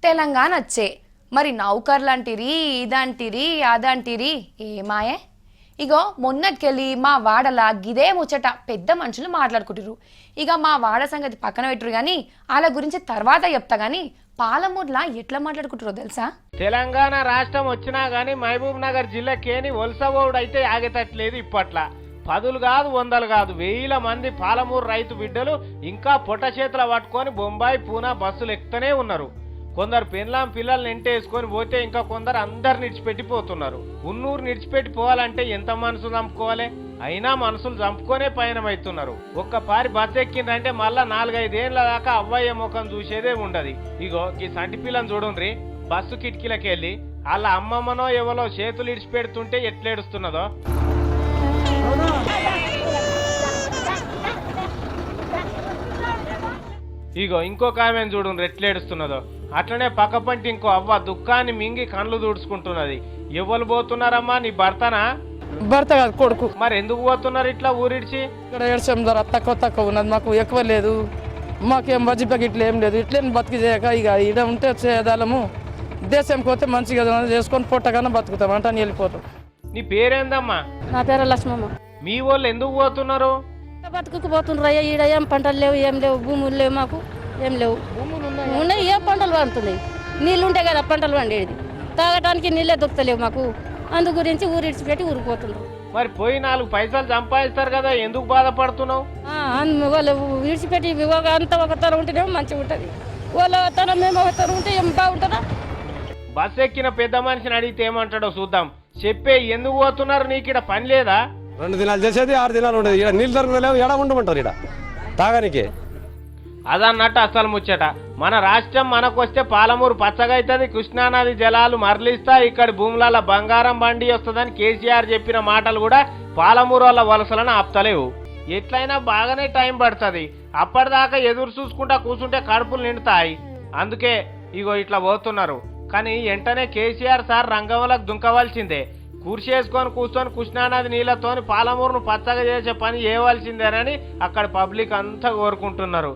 తెలంగాణ వచ్చే మరి నౌకర్లంటిరి ఇదంటిరి అదంటిరి ఏమాయే ఇగో మొన్నటికెళ్ళి మా వాడల గిదే ముచ్చట పెద్ద మనుషులు మాట్లాడుకుంటారు. ఇక మా వాడ సంగతి పక్కన పెట్టురు కానీ వాళ్ళ గురించి తర్వాత చెప్తా గానీ పాలమూరులా ఎట్లా మాట్లాడుకుంటారో తెలుసా? తెలంగాణ రాష్ట్రం వచ్చినా గానీ మహబూబ్ నగర్ జిల్లాకేని వలసవోడు అయితే ఆగేటట్లేదు. ఇప్పట్ల పదులు కాదు వందలు కాదు వేల మంది పాలమూరు రైతు బిడ్డలు ఇంకా పొట్ట చేతుల పట్టుకొని బొంబాయి పూనా బస్సులు ఎక్కుతూనే ఉన్నారు. కొందరు పెన్లాం పిల్లల్ని ఎంటేసుకొని పోతే ఇంకా కొందరు అందరు నిడిచిపెట్టిపోతున్నారు. ఉన్నూరు నిడిచిపెట్టి పోవాలంటే ఎంత మనసు చంపుకోవాలి? అయినా మనసులు చంపుకొనే పయనమవుతున్నారు. ఒక్కపారి బస్సు ఎక్కిందంటే మళ్ళా 4-5 ఏళ్ల దాకా అవ్వయ్య ముఖం చూసేదే ఉండదు. ఇగో ఈ సంటి పిల్లని చూడుండ్రి, బస్సు కిటికీలకి వెళ్ళి వాళ్ళ అమ్మమ్మనో ఎవరో చేతులు ఇడిచిపెడుతుంటే ఎట్లేడుస్తున్నదో. ఇగో ఇంకొక ఆమెను చూడు ఎట్లేడుస్తున్నదో. అట్లనే పక్కపంటి ఇంకో అవ్వ దుఃఖాన్ని మింగి కళ్ళు దూడ్చుకుంటున్నది. ఎవరు పోతున్నారమ్మా? నీ భర్తనా? భర్త కాదు, కొడుకు. మరి ఎందుకు పోతున్నారు ఇట్లా ఊరిడిచి? ఇక్కడ ఏడ్చాం ధర తక్కువ ఉన్నది, మాకు ఎక్కువ లేదు, మాకేం బజ్జి ఇట్లా ఏం లేదు. ఇట్లే బతికి చేయక ఇక ఇక్కడ ఉంటే చేదాలము, దేశం పోతే మంచిగా చేసుకొని పొట్టగానే బతుకుతాం అంటే అని వెళ్ళిపోతాం. నీ పేరేందమ్మా? నా పేరు లక్ష్మమ్మ. మీ వాళ్ళు ఎందుకు పోతున్నారు? బతుకుకు పోతుండ్రు అయ్యా. ఈడ ఏం పంటలు లేవు, ఏం లేవు, భూములు లేవు, మాకు ఏం లేవు. ఉన్నాయి, ఏం పంటలు పండుతున్నాయి? నీళ్ళు ఉంటే కదా పంటలు పండేది, తాగటానికి నీళ్ళే దొరుకుతలేవు మాకు. అందు గురించి ఊరు ఇడిచిపెట్టి ఊరిపోతుండ్రు. మరి పోయి 4 పైసలు సంపాదిస్తారు కదా, ఎందుకు బాధపడుతున్నావు? వాళ్ళు విడిచిపెట్టి అంతా ఒక తరం ఉంటేనేమో మంచిగా ఉంటుంది, వాళ్ళ తరం మేము ఒక తరం ఉంటే ఏం బాగుంటుందా? బస్సు ఎక్కిన పెద్ద మనిషిని అడిగితే ఏమంటాడో చూద్దాం. చెప్పే, ఎందుకు పోతున్నారు? నీకు ఇక్కడ పని లేదా? 2 దినాలు చేసేది 6 దినాలు ఉండదు. ఇక్కడ నీళ్ళు దొరకలేవు, ఎడ ఉండమంటారు ఇక్కడ తాగానికి. అదన్నట్టు అసలు ముచ్చట. మన రాష్ట్రం మనకొస్తే పాలమూరు పచ్చగా అవుతుంది, కృష్ణానది జలాలు మరలిస్తా, ఇక్కడ భూముల బంగారం బండి వస్తుందని కేసీఆర్ చెప్పిన మాటలు కూడా పాలమూరు వాళ్ళ వలసలను ఆపుతలేవు. ఎట్లయినా బాగానే టైం పడుతుంది. అప్పటిదాకా ఎదురు చూసుకుంటా కూర్చుంటే కడుపులు నిండుతాయి. అందుకే ఇగో ఇట్లా పోతున్నారు. కానీ వెంటనే కేసీఆర్ సార్ రంగంలోకి దుంకవలసిందే. కూర్చేసుకొని కూర్చొని కృష్ణానది నీళ్లతోని పాలమూరును పచ్చగా చేసే పని చేయవలసిందేనని అక్కడ పబ్లిక్ అంతా కోరుకుంటున్నారు.